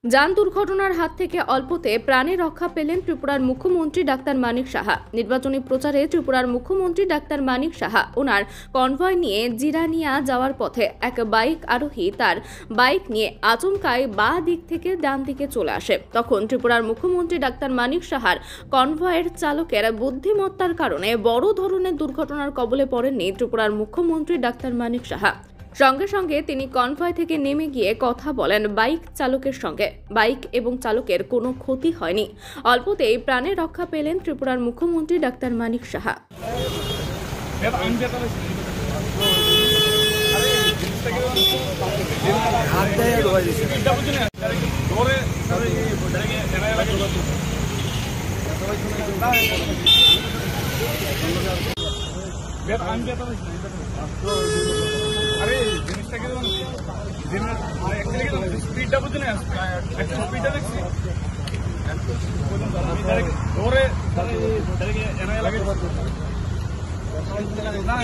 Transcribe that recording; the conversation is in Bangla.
যান দুর্ঘটনার হাত থেকে অল্পতে প্রাণে রক্ষা পেলেন ত্রিপুরার মুখ্যমন্ত্রী ডাক্তার মানিক সাহা। নির্বাচনী প্রচারে ত্রিপুরার মুখ্যমন্ত্রী ডাক্তার মানিক সাহা ওনার কনভয় নিয়ে জিরানিয়া যাওয়ার পথে এক বাইক আরোহী তার বাইক নিয়ে আচমকাই বাঁ দিক থেকে ডান দিকে চলে আসে। তখন ত্রিপুরার মুখ্যমন্ত্রী ডাক্তার মানিক সাহার কনভয়ের চালকের বুদ্ধিমত্তার কারণে বড় ধরনের দুর্ঘটনার কবলে পড়েননি ত্রিপুরার মুখ্যমন্ত্রী ডাক্তার মানিক সাহা। সঙ্গে সঙ্গে তিনি কনভয় থেকে নেমে গিয়ে কথা বলেন বাইক চালকের সঙ্গে। বাইক এবং চালকের কোনো ক্ষতি হয়নি। অল্পতেই প্রাণে রক্ষা পেলেন ত্রিপুরার মুখ্যমন্ত্রী ডাক্তার মানিক সাহা। अरे जिनिसटा के एक्चुअली स्पीडটা বুঝুন एक्चुअली স্পিডটা দেখছি ধরে এনায় লাগে না